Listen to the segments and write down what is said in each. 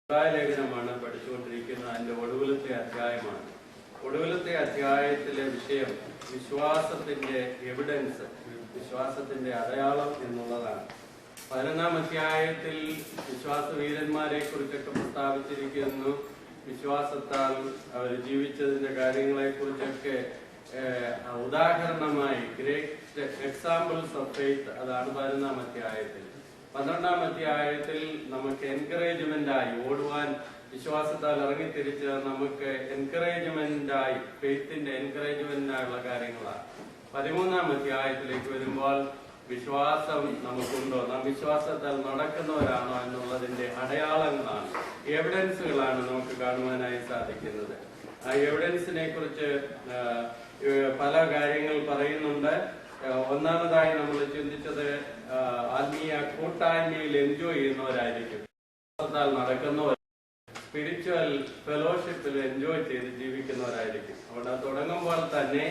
ലേഖനമാണ് പഠിച്ചുകൊണ്ടിരിക്കുന്നത്. അതിന്റെ ഒടുവിലത്തെ അധ്യായമാണ്. ഒടുവിലത്തെ അധ്യായത്തിലെ വിഷയം വിശ്വാസത്തിന്റെ എവിഡൻസ്, വിശ്വാസത്തിന്റെ അടയാളം എന്നുള്ളതാണ്. 11-ാം അധ്യായത്തിൽ വിശ്വാസ വീരന്മാരെ കുറിച്ചൊക്കെ പ്രസ്താവിച്ചിരിക്കുന്നു. വിശ്വാസത്താൽ അവർ ജീവിച്ചതിന്റെ കാര്യങ്ങളെ കുറിച്ചൊക്കെ ഉദാഹരണമായി ഗ്രേറ്റ് എക്സാമ്പിൾസ് ഓഫ് ഫെയ്ത്ത്, അതാണ് 11-ാം അധ്യായത്തിൽ. 12-ാം അധ്യായത്തിൽ നമുക്ക് എൻകറേജ്മെന്റായി ഓടുവാൻ വിശ്വാസത്താൽ ഇറങ്ങിത്തിരിച്ച് നമുക്ക് എൻകറേജ്മെന്റായി, ഫെയ്ത്തിന്റെ എൻകറേജ്മെന്റിനായുള്ള കാര്യങ്ങളാണ്. 13-ാം അധ്യായത്തിലേക്ക് വരുമ്പോൾ വിശ്വാസം നമുക്കുണ്ടോ, നാം വിശ്വാസത്താൽ നടക്കുന്നവരാണോ എന്നുള്ളതിന്റെ അടയാളങ്ങളാണ്, എവിഡൻസുകളാണ് നമുക്ക് കാണുവാനായി സാധിക്കുന്നത്. ആ എവിഡൻസിനെ കുറിച്ച് പല കാര്യങ്ങൾ പറയുന്നുണ്ട്. ഒന്നാമതായി നമ്മൾ ചിന്തിച്ചത് ആത്മീയ കൂട്ടായ്മയിൽ എൻജോയ് ചെയ്യുന്നവരായിരിക്കും, വിശ്വാസത്താൽ നടക്കുന്നവർ, സ്പിരിച്വൽ ഫെലോഷിപ്പിൽ എൻജോയ് ചെയ്ത് ജീവിക്കുന്നവരായിരിക്കും. അവിടെ തുടങ്ങുമ്പോൾ തന്നെ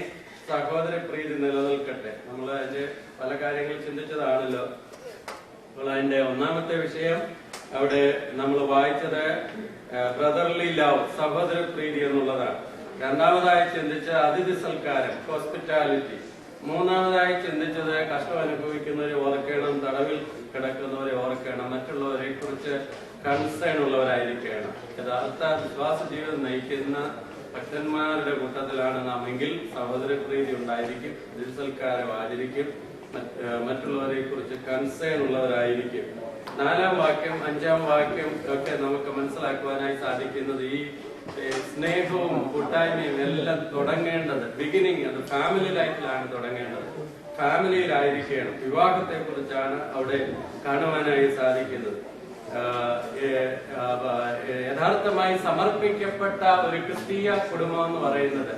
സഹോദര പ്രീതി നിലനിൽക്കട്ടെ. നമ്മൾ അതിന്റെ പല കാര്യങ്ങൾ ചിന്തിച്ചതാണല്ലോ. അപ്പോൾ അതിന്റെ ഒന്നാമത്തെ വിഷയം അവിടെ നമ്മൾ വായിച്ചത് ബ്രദർലി ലവ്, സഹോദര പ്രീതി എന്നുള്ളതാണ്. രണ്ടാമതായി ചിന്തിച്ച അതിഥി സൽക്കാരം, ഹോസ്പിറ്റാലിറ്റി. മൂന്നാമതായി ചിന്തിച്ചത് കഷ്ടം അനുഭവിക്കുന്നവരെ ഓർക്കണം, തടവിൽ കിടക്കുന്നവരെ ഓർക്കണം, മറ്റുള്ളവരെ കുറിച്ച് കൺസേൺ ഉള്ളവരായിരിക്കണം. യഥാർത്ഥ വിശ്വാസ ജീവിതം നയിക്കുന്ന ഭക്തന്മാരുടെ കൂട്ടത്തിലാണ് നാം എങ്കിൽ സഹോദരപ്രീതി ഉണ്ടായിരിക്കും, അതിഥി സൽക്കാരം ആചരിക്കും, മറ്റുള്ളവരെ കുറിച്ച് കൺസേൺ ഉള്ളവരായിരിക്കും. 4-ാം വാക്യം 5-ാം വാക്യം ഒക്കെ നമുക്ക് മനസ്സിലാക്കുവാനായി സാധിക്കുന്നത് ഈ സ്നേഹവും കൂട്ടായ്മയും എല്ലാം തുടങ്ങേണ്ടത്, ബിഗിനിങ് അത് ഫാമിലി ലൈഫിലാണ് തുടങ്ങേണ്ടത്, ഫാമിലിയിലായിരിക്കണം. വിവാഹത്തെ കുറിച്ചാണ് അവിടെ കാണുവാനായി സാധിക്കുന്നത്. യഥാർത്ഥമായി സമർപ്പിക്കപ്പെട്ട ഒരു ക്രിസ്തീയ കുടുംബം എന്ന് പറയുന്നത്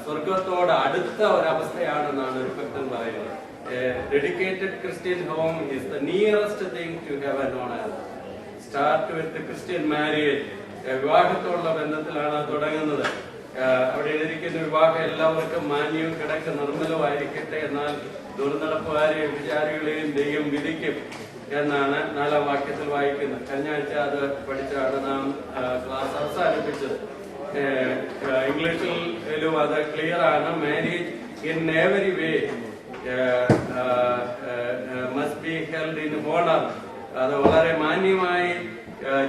സ്വർഗത്തോട് അടുത്ത ഒരവസ്ഥയാണെന്നാണ് ഒരു ഭക്തൻ പറയുന്നത്. Dedicated Christian home is the nearest thing to heaven on earth. Start with Christian marriage. വിവാഹത്തോടുള്ള ബന്ധത്തിലാണ് തുടങ്ങുന്നത്. അവിടെ എഴുതിയിരിക്കുന്ന വിവാഹം എല്ലാവർക്കും മാന്യവും കിടക്ക് നിർമ്മലമായിരിക്കട്ടെ, എന്നാൽ ദുർനടപ്പുകാരെയും വിചാരികളെയും ദൈവം വിധിക്കും എന്നാണ് 4-ാം വാക്യത്തിൽ വായിക്കുന്നത്. കഴിഞ്ഞ ആഴ്ച അത് പഠിച്ചാണ് നാം ക്ലാസ് അവസാനിപ്പിച്ചത്. ഇംഗ്ലീഷിലും അത് ക്ലിയർ ആണ്. Marriage in every way must be held in owner. അത് വളരെ മാന്യമായി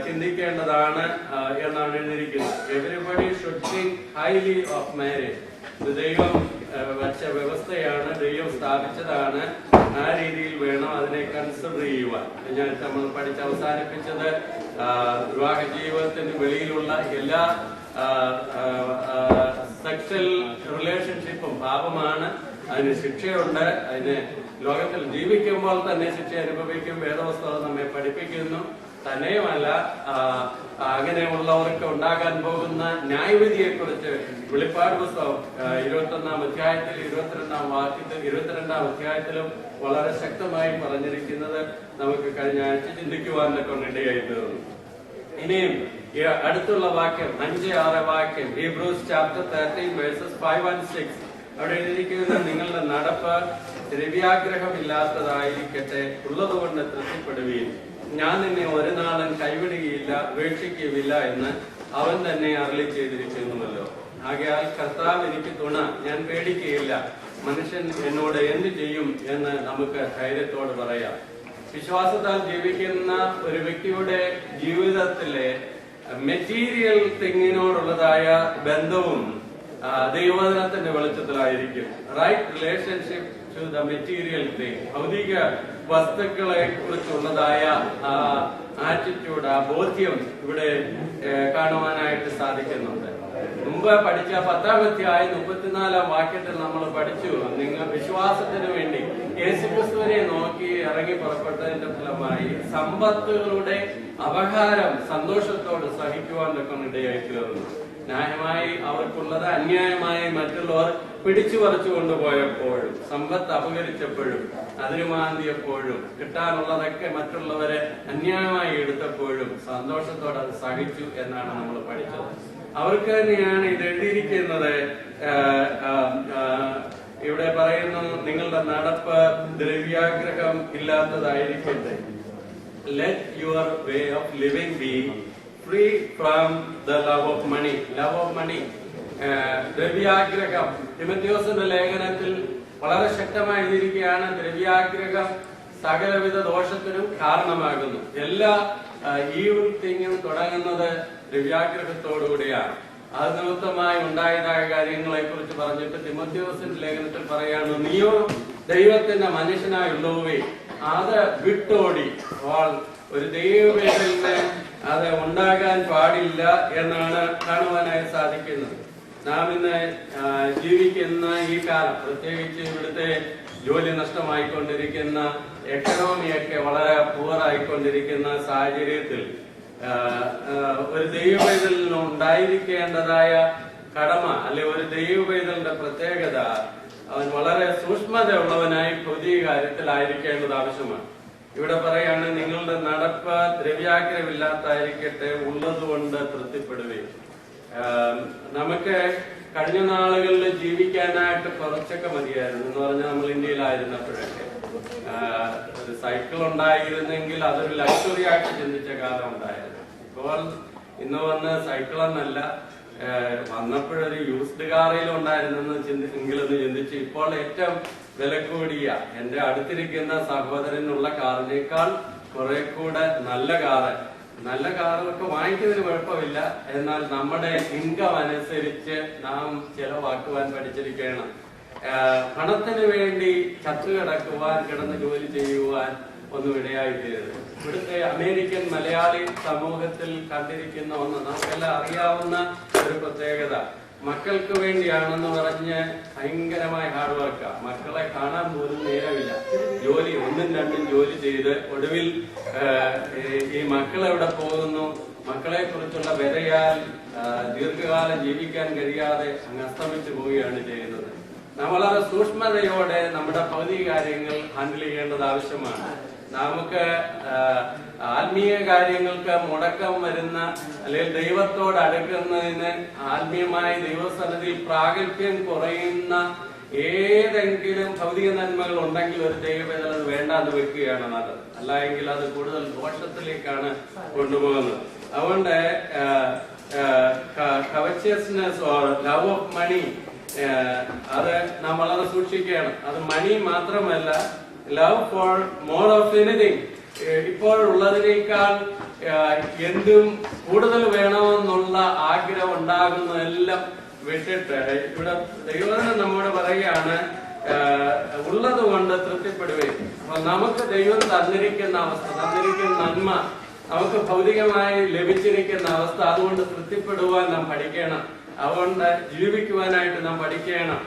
ചിന്തിക്കേണ്ടതാണ് എന്നാണ് എഴുതിയിരിക്കുന്നത്. Everybody should think highly of marriage. ഇത് ദൈവം വച്ച വ്യവസ്ഥയാണ്, ദൈവം സ്ഥാപിച്ചതാണ്. ആ രീതിയിൽ വേണം അതിനെ കൺസിഡർ ചെയ്യുവാൻ. ഞാൻ നമ്മൾ പഠിച്ച് അവസാനിപ്പിച്ചത് വിവാഹ ജീവിതത്തിന് വെളിയിലുള്ള എല്ലാ സെക്ഷൽ റിലേഷൻഷിപ്പും പാപമാണ്, അതിന് ശിക്ഷയുണ്ട്. അതിന് ലോകത്തിൽ ജീവിക്കുമ്പോൾ തന്നെ ശിക്ഷ അനുഭവിക്കും. വേദപുസ്തകം നമ്മെ പഠിപ്പിക്കുന്നു. തന്നെയുമല്ല, അങ്ങനെയുള്ളവർക്ക് ഉണ്ടാകാൻ പോകുന്ന ന്യായവിധിയെ കുറിച്ച് വെളിപ്പാട് പുസ്തകം 21-ാം അധ്യായത്തിൽ 22-ാം അധ്യായത്തിലും വളരെ ശക്തമായി പറഞ്ഞിരിക്കുന്നത് നമുക്ക് കഴിഞ്ഞ ആഴ്ച ചിന്തിക്കുവാൻ കൊണ്ടിടയായി തീർന്നു. ഇനിയും അടുത്തുള്ള വാക്യം 5-6 വാക്യം, ഹീബ്രൂസ് ചാപ്റ്റർ 13 വേഴ്സസ് 5 and 6. അവിടെ എഴുതിയിരിക്കുന്നത് നിങ്ങളുടെ നടപ്പ് ദ്രവ്യാഗ്രഹമില്ലാത്തതായിരിക്കട്ടെ, ഉള്ളതുകൊണ്ട് തൃപ്തിപ്പെടുകയും ഞാൻ നിന്നെ ഒരു നാളും കൈവിടുകയില്ല, ഉപേക്ഷിക്കുകയില്ല എന്ന് അവൻ തന്നെ അരുളി ചെയ്തിരിക്കുന്നുവല്ലോ. ആകയാൽ കർത്താവ് എനിക്ക് തുണ, ഞാൻ പേടിക്കുകയില്ല, മനുഷ്യൻ എന്നോട് എന്ത് ചെയ്യും എന്ന് നമുക്ക് ധൈര്യത്തോട് പറയാം. വിശ്വാസത്താൽ ജീവിക്കുന്ന ഒരു വ്യക്തിയുടെ ജീവിതത്തിലെ മെറ്റീരിയൽ തിങ്ങിനോടുള്ളതായ ബന്ധവും ദൈവവചനത്തിന്റെ വെളിച്ചത്തിലായിരിക്കും. Right relationship to the material thing. ഭൗതിക വസ്തുക്കളെ കുറിച്ചുള്ളതായ ആറ്റിറ്റ്യൂഡ്, ആ ബോധ്യം ഇവിടെ കാണുവാനായിട്ട് സാധിക്കുന്നുണ്ട്. മുമ്പ് പഠിച്ച 10-ാം അധ്യായം 34-ാം വാക്യത്തിൽ നമ്മൾ പഠിച്ചു, നിങ്ങൾ വിശ്വാസത്തിന് വേണ്ടി യേശുക്രിസ്തുവിനെ നോക്കി ഇറങ്ങി പുറപ്പെട്ടതിന്റെ ഫലമായി സമ്പത്തുകളുടെ അപഹാരം സന്തോഷത്തോട് സഹിക്കുവാൻ ഇടയായി തീർന്നു. ന്യായമായി അവർക്കുള്ളത് അന്യായമായി മറ്റുള്ളവർ പിടിച്ചു പറിച്ചു കൊണ്ടുപോയപ്പോഴും, സമ്പത്ത് അപകരിച്ചപ്പോഴും, അതിരുമാന്തിയപ്പോഴും, കിട്ടാനുള്ളതൊക്കെ മറ്റുള്ളവരെ അന്യായമായി എടുത്തപ്പോഴും സന്തോഷത്തോടെ അത് സഹിച്ചു എന്നാണ് നമ്മൾ പഠിച്ചത്. അവർക്ക് തന്നെയാണ് ഇത് എഴുതിയിരിക്കുന്നത്. ഇവിടെ പറയുന്നു, നിങ്ങളുടെ നടപ്പ് ദ്രവ്യാഗ്രഹം ഇല്ലാത്തതായിരിക്കട്ടെ. Let your way of living be free from the love of money. Love of money. ദ്രവ്യാഗ്രഹം. തിമോഥെയോസിന്റെ ലേഖനത്തിൽ വളരെ ശക്തമായി എഴുതിയിരിക്കുകയാണ്, ദ്രവ്യാഗ്രഹം സകലവിധ ദോഷത്തിനും കാരണമാകുന്നു. എല്ലാ ഈവിൾ തിങ്ങും തുടങ്ങുന്നത് ദ്രവ്യാഗ്രഹത്തോടുകൂടിയാണ്. അത് നിമിത്തമായി ഉണ്ടായതായ കാര്യങ്ങളെ കുറിച്ച് പറഞ്ഞിട്ട് തിമോഥെയോസിന്റെ ലേഖനത്തിൽ പറയാണ്, നീയോ ദൈവത്തിന്റെ മനുഷ്യനായുള്ളവേ അത് വിട്ടോടി. ഒരു ദൈവവേദന അത് ഉണ്ടാകാൻ പാടില്ല എന്നാണ് കാണുവാനായി സാധിക്കുന്നത്. നാം ഇന്ന് ജീവിക്കുന്ന ഈ കാലം, പ്രത്യേകിച്ച് ഇവിടുത്തെ ജോലി നഷ്ടമായിക്കൊണ്ടിരിക്കുന്ന, എക്കണോമിയൊക്കെ വളരെ പൂറായിക്കൊണ്ടിരിക്കുന്ന സാഹചര്യത്തിൽ ഒരു ദൈവവേദന ഉണ്ടായിരിക്കേണ്ടതായ കടമ, അല്ലെ ഒരു ദൈവവേദന്റെ പ്രത്യേകത, അവൻ വളരെ സൂക്ഷ്മതയുള്ളവനായി പുതിയ കാര്യത്തിലായിരിക്കേണ്ടത് ആവശ്യമാണ്. ഇവിടെ പറയാണ്, നിങ്ങളുടെ നടപ്പ് ദ്രവ്യാഗ്രഹമില്ലാത്തായിരിക്കട്ടെ, ഉള്ളതുകൊണ്ട് തൃപ്തിപ്പെടുകയും. നമുക്ക് കഴിഞ്ഞ നാളുകളിൽ ജീവിക്കാനായിട്ട് കുറച്ചൊക്കെ മതിയായിരുന്നു. എന്ന് പറഞ്ഞാൽ നമ്മൾ ഇന്ത്യയിലായിരുന്നപ്പോഴൊക്കെ ഒരു സൈക്കിൾ ഉണ്ടായിരുന്നെങ്കിൽ അതൊരു ലക്ഷറി ആയിട്ട് ചിന്തിച്ച കാലം ഉണ്ടായിരുന്നു. ഇപ്പോൾ ഇന്ന് വന്ന് സൈക്കിളെന്നല്ല, വന്നപ്പോഴൊരു യൂസ്ഡ് കാറിലും ഉണ്ടായിരുന്നെന്ന് എങ്കിലൊന്ന് ചിന്തിച്ച് ഇപ്പോൾ ഏറ്റവും വില കൂടിയ എന്റെ അടുത്തിരിക്കുന്ന സഹോദരനുള്ള കാറിനേക്കാൾ കുറെ കൂടെ നല്ല കാറുകളൊക്കെ വാങ്ങിക്കുന്നതിന് കുഴപ്പമില്ല. എന്നാൽ നമ്മുടെ ഇൻകം അനുസരിച്ച് നാം ചെലവാക്കുവാൻ പഠിച്ചിരിക്കണം. പണത്തിന് വേണ്ടി ചത്തുകിടക്കുവാൻ, കിടന്ന് ജോലി ചെയ്യുവാൻ ഒന്നും ഇടയായിത്തീരരുത്. ഇവിടുത്തെ അമേരിക്കൻ മലയാളി സമൂഹത്തിൽ കണ്ടിരിക്കുന്ന ഒന്ന്, നമുക്കെല്ലാം അറിയാവുന്ന ഒരു പ്രത്യേകത, മക്കൾക്ക് വേണ്ടിയാണെന്ന് പറഞ്ഞ് ഭയങ്കരമായ ഹാർഡ് വർക്കാ. മക്കളെ കാണാൻ പോലും നേരമില്ല. ജോലി, ഒന്നും രണ്ടും ജോലി ചെയ്ത് ഒടുവിൽ ഈ മക്കൾ എവിടെ പോകുന്നു, മക്കളെ കുറിച്ചുള്ള വിരയാൽ ദീർഘകാലം ജീവിക്കാൻ കഴിയാതെ അങ്ങ് അസ്തമിച്ചു പോവുകയാണ് ചെയ്യുന്നത്. നാം വളരെ സൂക്ഷ്മതയോടെ നമ്മുടെ ഭൗതിക കാര്യങ്ങൾ ഹാൻഡിൽ ചെയ്യേണ്ടത് ആവശ്യമാണ്. നമുക്ക് ആത്മീയ കാര്യങ്ങൾക്ക് മുടക്കം വരുന്ന, അല്ലെങ്കിൽ ദൈവത്തോട് അടുക്കുന്നതിന് ആത്മീയമായ ദൈവസന്നിധിയിൽ പ്രാഗൽഭ്യം കുറയുന്ന ഏതെങ്കിലും ഭൗതിക നന്മകൾ ഉണ്ടെങ്കിൽ ഒരു ദൈവവേദന അത് വേണ്ടാന്ന് വെക്കുകയാണ് നല്ലത്. അല്ല എങ്കിൽ അത് കൂടുതൽ ദോഷത്തിലേക്കാണ് കൊണ്ടുപോകുന്നത്. അതുകൊണ്ട് covetousness or love of money, അത് നാം വളരെ സൂക്ഷിക്കുകയാണ്. അത് മണി മാത്രമല്ല, love for more of anything, ഇപ്പോഴുള്ളതിനേക്കാൾ എന്തും കൂടുതൽ വേണമെന്നുള്ള ആഗ്രഹം ഉണ്ടാകുന്നതെല്ലാം വിട്ടിട്ട്, ഇവിടെ ദൈവം നമ്മോട് പറയുകയാണ്, ഉള്ളത് കൊണ്ട് തൃപ്തിപ്പെടുകയും. അപ്പൊ നമുക്ക് ദൈവം തന്നിരിക്കുന്ന അവസ്ഥ, തന്നിരിക്കുന്ന നന്മ, നമുക്ക് ഭൗതികമായി ലഭിച്ചിരിക്കുന്ന അവസ്ഥ, അതുകൊണ്ട് തൃപ്തിപ്പെടുവാൻ നാം പഠിക്കണം. അതുകൊണ്ട് ജീവിക്കുവാനായിട്ട് നാം പഠിക്കണം.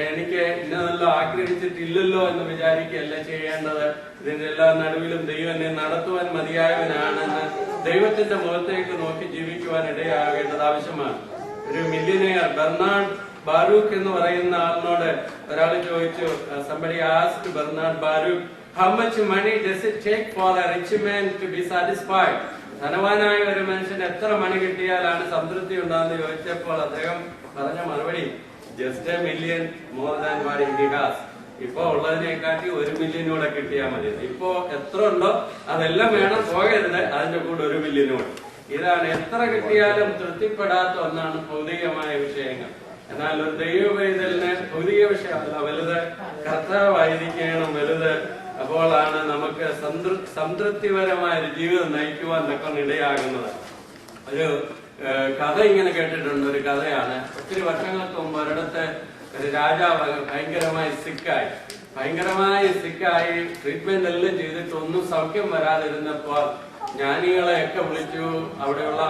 എനിക്ക് ഇന്നതെല്ലാം ആഗ്രഹിച്ചിട്ടില്ലല്ലോ എന്ന് വിചാരിക്കുകയല്ല ചെയ്യേണ്ടത്. ഇതിന്റെ എല്ലാ നടുവിലും ദൈവം എന്നെ നടത്തുവാൻ മതിയായവനാണെന്ന് ദൈവത്തിന്റെ മുഖത്തേക്ക് നോക്കി ജീവിക്കുവാൻ ഇടയാകേണ്ടത് ആവശ്യമാണ്. ഒരു മില്യനെയർ ബെർണാഡ് ബാരൂക്ക് എന്ന് പറയുന്ന ആളിനോട് ഒരാൾ ചോദിച്ചു, somebody asked Bernard Baruch, how much money does it take for a rich man to be satisfied? ധനവാനായ ഒരു മനുഷ്യന് എത്ര മണി കിട്ടിയാലാണ് സംതൃപ്തി ഉണ്ടാകുന്ന ചോദിച്ചപ്പോൾ അദ്ദേഹം പറഞ്ഞ മറുപടി, just a million more than what he has. ഇപ്പൊ ഉള്ളതിനെക്കാട്ടി 1 മില്യൺ കൂടെ കിട്ടിയാൽ മതി. ഇപ്പോ എത്ര ഉണ്ടോ അതെല്ലാം വേണം, പോകരുത്, അതിന്റെ കൂടെ 1 മില്യൺ കൂടെ. ഇതാണ് എത്ര കിട്ടിയാലും തൃപ്തിപ്പെടാത്ത ഒന്നാണ് ഭൗതികമായ വിഷയങ്ങൾ. എന്നാൽ ഒരു ദൈവവൈതലിന് ഭൗതിക വിഷയമല്ല വലുത്, കർത്താവായിരിക്കണം വലുത്. അപ്പോഴാണ് നമുക്ക് സംതൃപ്തിപരമായ ഒരു ജീവിതം നയിക്കുവാൻ ഒക്കെ ഇടയാകുന്നത്. ഒരു കഥ ഇങ്ങനെ കേട്ടിട്ടുണ്ട്. ഒരു കഥയാണ്, ഒത്തിരി വർഷങ്ങൾക്ക് മുമ്പ് ഒരിടത്ത് ഒരു രാജാവ് ഭയങ്കരമായി സിക്കായി ട്രീറ്റ്മെന്റ് എല്ലാം ചെയ്തിട്ട് ഒന്നും സൗഖ്യം വരാതിരുന്നപ്പോൾ ജ്ഞാനികളെയൊക്കെ വിളിച്ചു, അവിടെയുള്ള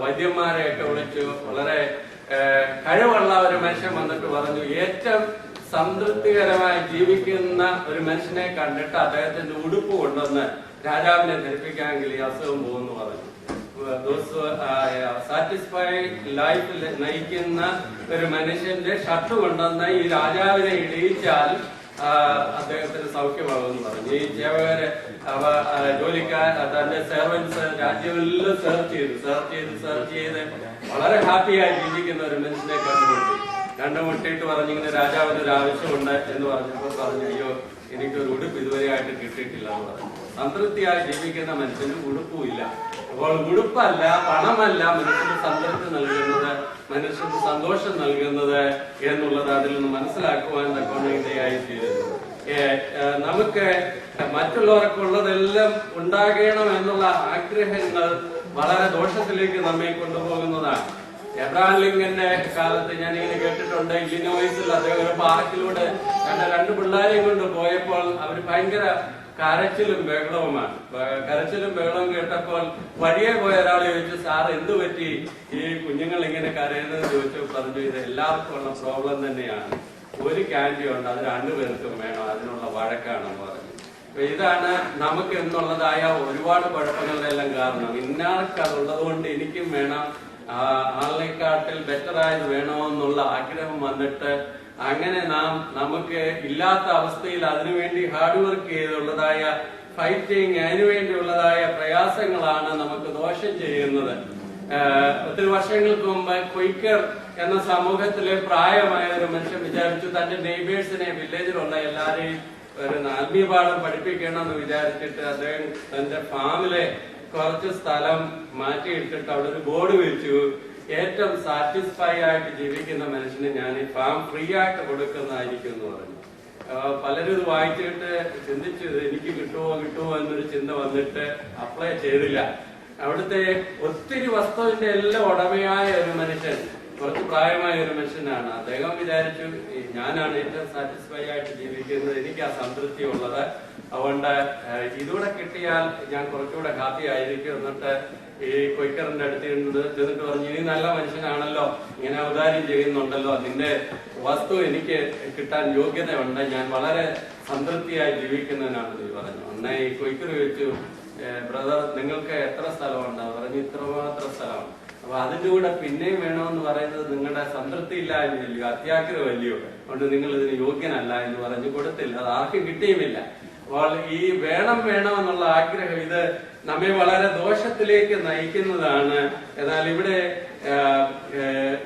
വൈദ്യന്മാരെയൊക്കെ വിളിച്ചു. വളരെ കഴിവുള്ള ഒരു മനുഷ്യൻ വന്നിട്ട് പറഞ്ഞു, ഏറ്റവും സംതൃപ്തികരമായി ജീവിക്കുന്ന ഒരു മനുഷ്യനെ കണ്ടിട്ട് അദ്ദേഹത്തിന്റെ ഉടുപ്പ് കൊണ്ടുവന്ന് രാജാവിനെ ധരിപ്പിക്കാമെങ്കിൽ ഈ അസുഖം പോകുന്നു പറഞ്ഞു. സാറ്റിസ്ഫൈഡ് ലൈഫ് നയിക്കുന്ന ഒരു മനുഷ്യന്റെ ഷർട്ട് കൊണ്ടുവന്ന് ഈ രാജാവിനെ ഇടിയിച്ചാൽ അദ്ദേഹത്തിന് സൗഖ്യമാകുമെന്ന് പറഞ്ഞു. ഈ സേവകര് ജോലിക്കാർ തന്റെ സെർവൻസ് രാജ്യമെല്ലാം സെർച്ച് ചെയ്ത് വളരെ ഹാപ്പിയായി ജീവിക്കുന്ന ഒരു മനുഷ്യനെ കണ്ടുമുട്ടിയിട്ട് പറഞ്ഞിങ്ങനെ രാജാവിന് ഒരു ആവശ്യമുണ്ട് എന്ന് പറഞ്ഞപ്പോൾ പറഞ്ഞു, അയ്യോ എനിക്കൊരു ഉടുപ്പ് ഇതുവരെയായിട്ട് കിട്ടിയിട്ടില്ല എന്ന് പറഞ്ഞു. സംതൃപ്തിയായി ജീവിക്കുന്ന മനുഷ്യന് ഉടുപ്പുമില്ല. അപ്പോൾ ഉടുപ്പല്ല, പണമല്ല മനുഷ്യന് സംതൃപ്തി നൽകുന്നത്, മനുഷ്യന് സന്തോഷം നൽകുന്നത് എന്നുള്ളത് അതിൽ നിന്ന് മനസ്സിലാക്കുവാൻ തക്കവണ്ണം ഇടയായി തീരുന്നു. നമുക്ക് മറ്റുള്ളവർക്കുള്ളതെല്ലാം ഉണ്ടാകണം എന്നുള്ള ആഗ്രഹങ്ങൾ വളരെ ദോഷത്തിലേക്ക് നമ്മെ കൊണ്ടുപോകുന്നതാണ്. എബ്രഹാം ലിങ്കന്റെ കാലത്ത് ഞാൻ ഇങ്ങനെ കേട്ടിട്ടുണ്ട്, ഇല്ലിനോയ്സിൽ അദ്ദേഹം ഒരു പാർക്കിലൂടെ തന്റെ 2 പിള്ളേരെയും കൊണ്ട് പോയപ്പോൾ അവർ ഭയങ്കര കരച്ചിലും ബഹളവുമാണ്. കരച്ചിലും ബഹളവും കേട്ടപ്പോൾ വഴിയെ പോയ ഒരാൾ ചോദിച്ചു, സാർ എന്തു പറ്റി ഈ കുഞ്ഞുങ്ങൾ ഇങ്ങനെ കരയുന്നത് ചോദിച്ചു. പറഞ്ഞു, ഇത് എല്ലാവർക്കും ഉള്ള പ്രോബ്ലം തന്നെയാണ്. ഒരു ക്യാൻഡി ഉണ്ട്, അത് 2 പേർക്കും വേണം, അതിനുള്ള വഴക്കാണെന്ന് പറഞ്ഞു. ഇതാണ് നമുക്ക് എന്നുള്ളതായ ഒരുപാട് കുഴപ്പങ്ങളുടെ എല്ലാം കാരണം. ഇന്നാൾക്ക് അതുള്ളത് കൊണ്ട് എനിക്കും വേണം, ആളിനെക്കാട്ടിൽ ബെറ്റർ ആയത് വേണമെന്നുള്ള ആഗ്രഹം വന്നിട്ട് അങ്ങനെ നമുക്ക് ഇല്ലാത്ത അവസ്ഥയിൽ അതിനുവേണ്ടി ഹാർഡ് വർക്ക് ചെയ്തുള്ളതായ ഫൈറ്റിങ്, അതിനുവേണ്ടിയുള്ളതായ പ്രയാസങ്ങളാണ് നമുക്ക് ദോഷം ചെയ്യുന്നത്. ഒത്തിരി വർഷങ്ങൾക്ക് മുമ്പ് ക്വയ്ക്കർ എന്ന സമൂഹത്തിലെ പ്രായമായ ഒരു മനുഷ്യൻ വിചാരിച്ചു തന്റെ നെയ്ബേഴ്സിനെ, വില്ലേജിലുള്ള എല്ലാരെയും ഒരു ആത്മീയപാഠം പഠിപ്പിക്കണമെന്ന് വിചാരിച്ചിട്ട് അദ്ദേഹം തന്റെ ഫാമിലെ കുറച്ച് സ്ഥലം മാറ്റിയിട്ടിട്ട് അവിടെ ഒരു ബോർഡ് വെച്ചു, ഏറ്റവും സാറ്റിസ്ഫൈ ആയിട്ട് ജീവിക്കുന്ന മനുഷ്യന് ഞാൻ ഈ ഫാം ഫ്രീ ആയിട്ട് കൊടുക്കുന്നതായിരിക്കും എന്ന് പറഞ്ഞു. പലരും ഇത് വായിച്ചിട്ട് ചിന്തിച്ചു, എനിക്ക് കിട്ടുമോ എന്നൊരു ചിന്ത വന്നിട്ട് അപ്ലൈ ചെയ്തില്ല. അവിടുത്തെ ഒത്തിരി വസ്തുവിന്റെ എല്ലാം ഉടമയായ ഒരു മനുഷ്യൻ, കുറച്ച് പ്രായമായ ഒരു മനുഷ്യനാണ്. അദ്ദേഹം വിചാരിച്ചു, ഞാനാണ് ഏറ്റവും സാറ്റിസ്ഫൈ ആയിട്ട് ജീവിക്കുന്നത്, എനിക്ക് ആ സംതൃപ്തി ഉള്ളത്, അതുകൊണ്ട് ഇതൂടെ കിട്ടിയാൽ ഞാൻ കുറച്ചുകൂടെ ഹാപ്പി ആയിരിക്കും. എന്നിട്ട് ഈ ക്വയ്ക്കറിന്റെ അടുത്ത് ചെന്നിട്ട് പറഞ്ഞു, നീ നല്ല മനുഷ്യനാണല്ലോ, ഇങ്ങനെ ഔദാര്യം ചെയ്യുന്നുണ്ടല്ലോ, നിന്റെ വസ്തു എനിക്ക് കിട്ടാൻ യോഗ്യതയുണ്ട്, ഞാൻ വളരെ സംതൃപ്തിയായി ജീവിക്കുന്നതിനാണ് നീ പറഞ്ഞു. അന്നേ ഈ ക്വയ്ക്കർ ചോദിച്ചു, ബ്രദർ നിങ്ങൾക്ക് എത്ര സ്ഥലമുണ്ട്? പറഞ്ഞു, ഇത്രമാത്രം സ്ഥലമാണ്. അപ്പൊ അതിന്റെ കൂടെ പിന്നെയും വേണമെന്ന് പറയുന്നത് നിങ്ങളുടെ സംതൃപ്തി ഇല്ലായ്മയല്ലയോ, അത്യാഗ്രഹമല്ലയോ, അതുകൊണ്ട് നിങ്ങൾ ഇതിന് യോഗ്യനല്ല എന്ന് പറഞ്ഞു കൊടുത്തില്ല. അത് ആർക്കും കിട്ടിയുമില്ല. അപ്പോൾ ഈ വേണം എന്നുള്ള ആഗ്രഹം ഇത് നമ്മെ വളരെ ദോഷത്തിലേക്ക് നയിക്കുന്നതാണ്. എന്നാൽ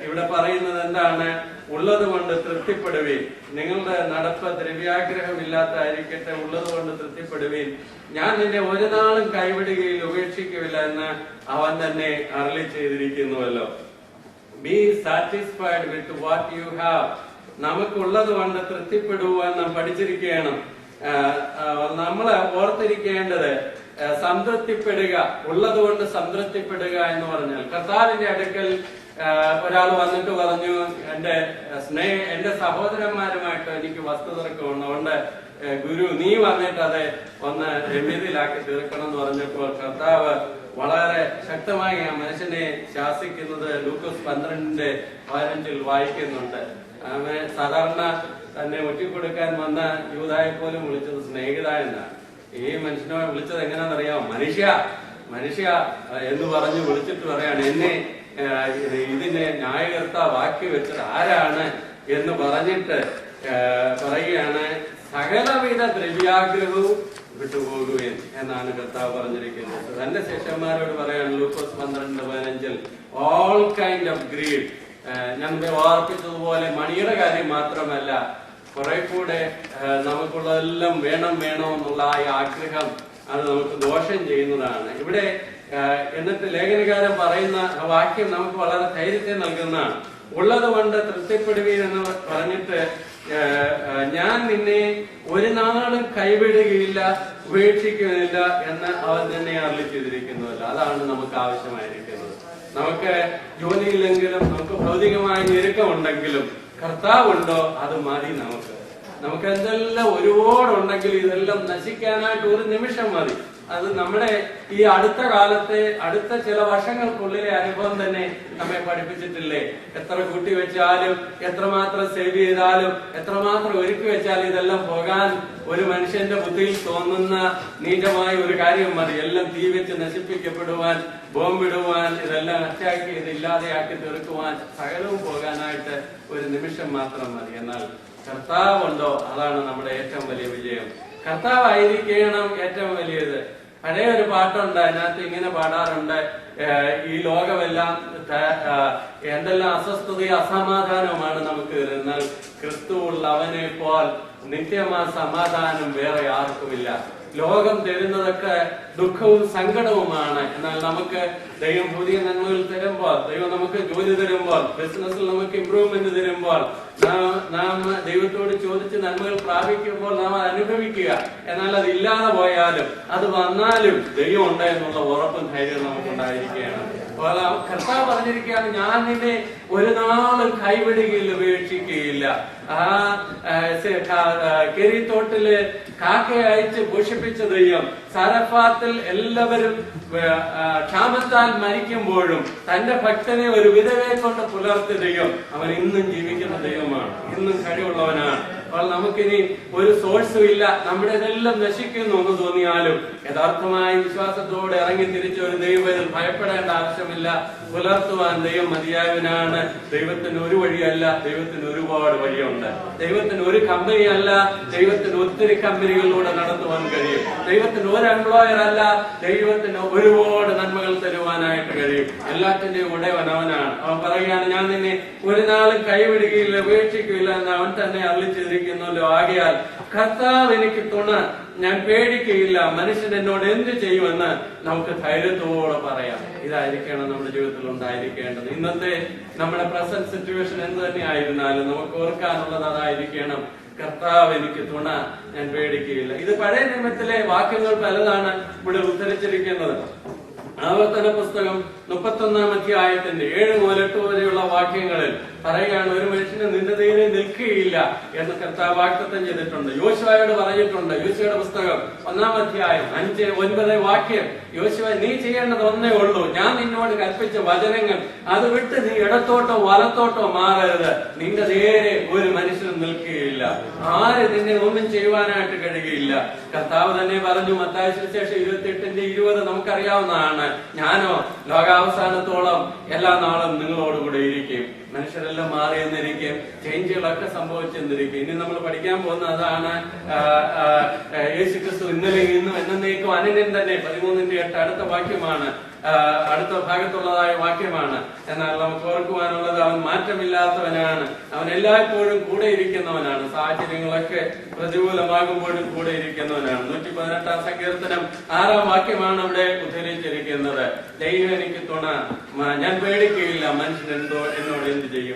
ഇവിടെ പറയുന്നത് എന്താണ്? ഉള്ളത് കൊണ്ട് തൃപ്തിപ്പെടുവീൻ, നിങ്ങളുടെ നടപ്പ് ദ്രവ്യാഗ്രഹമില്ലാത്തായിരിക്കട്ടെ, ഉള്ളത് കൊണ്ട് തൃപ്തിപ്പെടുവീൻ, ഞാൻ നിന്നെ ഒരു നാളും കൈവിടുകയിൽ ഉപേക്ഷിക്കുകയില്ല എന്ന് അവൻ തന്നെ അരുളി ചെയ്തിരിക്കുന്നുവല്ലോ. Be satisfied with what you have. നമുക്കുള്ളത് കൊണ്ട് തൃപ്തിപ്പെടുവാൻ നാം പഠിച്ചിരിക്കുകയാണ്. നമ്മള് ഓർത്തിരിക്കേണ്ടത് സംതൃപ്തിപ്പെടുക, ഉള്ളത് കൊണ്ട് സംതൃപ്തിപ്പെടുക എന്ന് പറഞ്ഞാൽ, കർത്താവിന്റെ അടുക്കൽ ഒരാൾ വന്നിട്ട് പറഞ്ഞു, എന്റെ സഹോദരന്മാരുമായിട്ട് എനിക്ക് വസ്തുതർക്കമുണ്ട്, അതുകൊണ്ട് ഗുരു നീ വന്നിട്ട് അത് ഒന്ന് രമ്യതയിലാക്കി തീർക്കണം എന്ന് പറഞ്ഞപ്പോൾ കർത്താവ് വളരെ ശക്തമായി ആ മനുഷ്യനെ ശാസിക്കുന്നത് ലൂക്കോസ് 12:15 വായിക്കുന്നുണ്ട്. സാധാരണ തന്നെ ഒറ്റിക്കൊടുക്കാൻ വന്ന യൂദായെ പോലും വിളിച്ചത് സ്നേഹിത എന്നാണ്. ഈ മനുഷ്യനെ വിളിച്ചത് എങ്ങനെയാണെന്നറിയാമോ? മനുഷ്യ എന്ന് പറഞ്ഞു വിളിച്ചിട്ട് പറയാണ്, എന്നെ ഇതിനെ ന്യായകർത്താവാക്കി വെച്ചത് ആരാണ് എന്ന് പറഞ്ഞിട്ട് പറയുകയാണ്, സകലവിധ ദ്രവ്യാഗ്രഹവും വിട്ടുപോകുകയും എന്നാണ് കർത്താവ് പറഞ്ഞിരിക്കുന്നത്. തന്റെ ശിഷ്യന്മാരോട് പറയാണ് ലൂക്കോസ് 12:15, ഓൾ കൈൻഡ് ഓഫ് ഗ്രീഡ്. ഞാൻ ഓർപ്പിച്ചതുപോലെ മണിയുടെ കാര്യം മാത്രമല്ല, കുറെ കൂടെ നമുക്കുള്ളതെല്ലാം വേണം എന്നുള്ള ആ ആഗ്രഹം അത് നമുക്ക് ദോഷം ചെയ്യുന്നതാണ്. ഇവിടെ എന്നിട്ട് ലേഖനകാരൻ പറയുന്ന വാക്യം നമുക്ക് വളരെ ധൈര്യത്തെ നൽകുന്നതാണ്. ഉള്ളത് കൊണ്ട് തൃപ്തിപ്പെടുവീൻ എന്ന് പറഞ്ഞിട്ട്, ഞാൻ നിന്നെ ഒരു നാളും കൈവിടുകയില്ല, ഉപേക്ഷിക്കുകയില്ല എന്ന് അവൻ തന്നെ അരുളി ചെയ്തിരിക്കുന്നുവല്ലോ. അതാണ് നമുക്ക് ആവശ്യമായിരിക്കുന്നത്. നമുക്ക് ജോലിയില്ലെങ്കിലും, നമുക്ക് ഭൗതികമായ ഞെരുക്കമുണ്ടെങ്കിലും കർത്താവുണ്ടോ അത് മതി. നമുക്ക് എന്തെല്ലാം ഒരുപാടുണ്ടെങ്കിലും ഇതെല്ലാം നശിക്കാനായിട്ട് ഒരു നിമിഷം മതി. അത് നമ്മുടെ ഈ അടുത്ത കാലത്തെ, അടുത്ത ചില വർഷങ്ങൾക്കുള്ളിലെ അനുഭവം തന്നെ നമ്മെ പഠിപ്പിച്ചിട്ടില്ലേ? എത്ര കൂട്ടി വെച്ചാലും, എത്രമാത്രം സേവ് ചെയ്താലും, എത്രമാത്രം ഒരുക്കി വെച്ചാലും ഇതെല്ലാം പോകാൻ ഒരു മനുഷ്യന്റെ ബുദ്ധിയിൽ തോന്നുന്ന നീചമായ ഒരു കാര്യം മതി. എല്ലാം തീ വെച്ച് നശിപ്പിക്കപ്പെടുവാൻ, ബോംബിടുവാൻ, ഇതെല്ലാം അറ്റാക്ക് ചെയ്ത് ഇല്ലാതെയാക്കി തീർക്കുവാൻ, സകലവും പോകാനായിട്ട് ഒരു നിമിഷം മാത്രം മതി. എന്നാൽ കർത്താവുണ്ടോ? അതാണ് നമ്മുടെ ഏറ്റവും വലിയ വിജയം. കർത്താവായിരിക്കണം ഏറ്റവും വലിയത്. പഴയ ഒരു പാട്ടുണ്ട്, അതിനകത്ത് ഇങ്ങനെ പാടാറുണ്ട്, ഈ ലോകമെല്ലാം എന്തെല്ലാം അസ്വസ്ഥതയും അസമാധാനവുമാണ് നമുക്ക്. എന്നാൽ ക്രിസ്തു ഉള്ളവനെ പോൽ നിത്യമാ സമാധാനം വേറെ ആർക്കുമില്ല. ലോകം തരുന്നതൊക്കെ ദുഃഖവും സങ്കടവുമാണ്. എന്നാൽ നമുക്ക് ദൈവം പുതിയ നന്മകൾ തരുമ്പോൾ, ദൈവം നമുക്ക് ജോലി തരുമ്പോൾ, ബിസിനസ്സിൽ നമുക്ക് ഇംപ്രൂവ്മെന്റ് തരുമ്പോൾ, നാം ദൈവത്തോട് ചോദിച്ച് നന്മകൾ പ്രാപിക്കുമ്പോൾ നാം അത് അനുഭവിക്കുക. എന്നാൽ അത് ഇല്ലാതെ പോയാലും അത് വന്നാലും ദൈവം ഉണ്ട് എന്നുള്ള ഉറപ്പും ധൈര്യവും നമുക്കുണ്ടായിരിക്കുകയാണ്. കർത്താവ് പറഞ്ഞിരിക്കുകയാണ്, ഞാൻ നിന്നെ ഒരു നാളും കൈവിടുകയില്ല, ഉപേക്ഷിക്കുകയില്ല. ആ കെരീത്തോട്ടില് കാക്കയെ അയച്ച് പോഷിപ്പിച്ച ദൈവം, സരഫാത്തിൽ എല്ലാവരും ക്ഷാമത്താൽ മരിക്കുമ്പോഴും തന്റെ ഭക്തനെ ഒരു വിധവയെ കൊണ്ട് പുലർത്തിയ ദൈവം അവൻ ഇന്നും ജീവിക്കുന്ന ദൈവമാണ്, ഇന്നും കഴിവുള്ളവനാണ്. അപ്പോൾ നമുക്കിനി ഒരു സോഴ്സും ഇല്ല, നമ്മുടെ ഇതെല്ലാം നശിക്കുന്നു എന്ന് തോന്നിയാലും യഥാർത്ഥമായ വിശ്വാസത്തോടെ ഇറങ്ങി തിരിച്ച ഒരു ദൈവത്തിൽ ഭയപ്പെടേണ്ട ആവശ്യമില്ല. പുലർത്തുവാൻ ദൈവം മതിയായവനാണ്. ദൈവത്തിന് ഒരു വഴിയല്ല, ദൈവത്തിന് ഒരുപാട് വഴിയുണ്ട്. ദൈവത്തിന് ഒരു കമ്പനിയല്ല, ദൈവത്തിന് ഒത്തിരി കമ്പനികളിലൂടെ നടത്തുവാൻ കഴിയും. ദൈവത്തിന് ഒരു എംപ്ലോയർ അല്ല, ദൈവത്തിന് ഒരുപാട് നന്മകൾ തരുവാനായിട്ട് കഴിയും. എല്ലാത്തിന്റെയും ഉടയവൻ അവനാണ്. അവൻ പറയുകയാണ്, ഞാൻ നിന്നെ ഒരു നാളും കൈവിടുകയില്ല, ഉപേക്ഷിക്കുകയില്ല എന്ന് അവൻ തന്നെ അരുളിച്ചെയ്തിരിക്കുന്നല്ലോ. ആകയാൽ കർത്താവ് എനിക്ക് തുണ, ഞാൻ പേടിക്കുകയില്ല, മനുഷ്യൻ എന്നോട് എന്ത് ചെയ്യുമെന്ന് നമുക്ക് ധൈര്യത്തോടെ പറയാം. ഇതായിരിക്കണം നമ്മുടെ ജീവിതത്തിൽ ഉണ്ടായിരിക്കേണ്ടത്. ഇന്നത്തെ നമ്മുടെ പ്രസന്റ് സിറ്റുവേഷൻ എന്ത് തന്നെ ആയിരുന്നാലും നമുക്ക് ഓർക്കാനുള്ളത് അതായിരിക്കണം, കർത്താവ് എനിക്ക് തുണ, ഞാൻ പേടിക്കുകയില്ല. ഇത് പഴയ നിയമത്തിലെ വാക്യങ്ങൾ പലതാണ് ഇവിടെ ഉദ്ധരിച്ചിരിക്കുന്നത്. ആവർത്തന പുസ്തകം 31-ാം അധ്യായത്തിന്റെ 7 മുതൽ 8 വരെയുള്ള വാക്യങ്ങളിൽ പറയുകയാണ്, ഒരു മനുഷ്യന് നിന്ദതയിലെ നിൽക്കുകയില്ല എന്ന് കർത്താവ് വാഗ്ദത്തം ചെയ്തിട്ടുണ്ട്. യോശുവയോട് പറഞ്ഞിട്ടുണ്ട്. യോശുവയുടെ പുസ്തകം 1-ാം അധ്യായം 5-9 വാക്യം, യോശുവ നീ ചെയ്യേണ്ടത് ഒന്നേ ഉള്ളൂ, ഞാൻ നിന്നോട് കൽപ്പിച്ച വചനങ്ങൾ അത് വിട്ട് നീ ഇടത്തോട്ടോ വലത്തോട്ടോ മാറരുത്, നിന്റെ നേരെ ഒരു മനുഷ്യനും നിൽക്കുകയില്ല, ആര് നിന്നെ ഒന്നും ചെയ്യുവാനായിട്ട് കഴിയുകയില്ല. കർത്താവ് തന്നെ പറഞ്ഞു, മത്തായി സുവിശേഷം 28:20 നമുക്കറിയാവുന്നതാണ്, ഞാനോ ലോകാവസാനത്തോളം എല്ലാ നാളും നിങ്ങളോടുകൂടെ ഇരിക്കും. മനുഷ്യരെല്ലാം മാറിയെന്നിരിക്കും, ചേഞ്ചുകളൊക്കെ സംഭവിച്ചെന്നിരിക്കും. ഇനി നമ്മൾ പഠിക്കാൻ പോകുന്ന അതാണ്, യേശുക്രിസ്തു ഇന്നലെയും ഇന്നും എന്നേക്കും അനന്യൻ തന്നെ. 13:8 അടുത്ത വാക്യമാണ്, അടുത്ത ഭാഗത്തുള്ളതായ വാക്യമാണ്. എന്നാൽ നമുക്ക് ഓർക്കുവാനുള്ളത്, അവൻ മാറ്റമില്ലാത്തവനാണ്, അവൻ എല്ലായ്പ്പോഴും കൂടെ ഇരിക്കുന്നവനാണ്, സാഹചര്യങ്ങളൊക്കെ പ്രതികൂലമാകുമ്പോഴും കൂടെ ഇരിക്കുന്നവനാണ്. 118-ാം സങ്കീർത്തനം 6-ാം വാക്യമാണ് അവിടെ ഉദ്ധരിച്ചിരിക്കുന്നത്. ദൈവം എനിക്ക് തുണ, ഞാൻ പേടിക്കുകയില്ല, മനുഷ്യൻ എന്നോട് എന്ത് ചെയ്യും.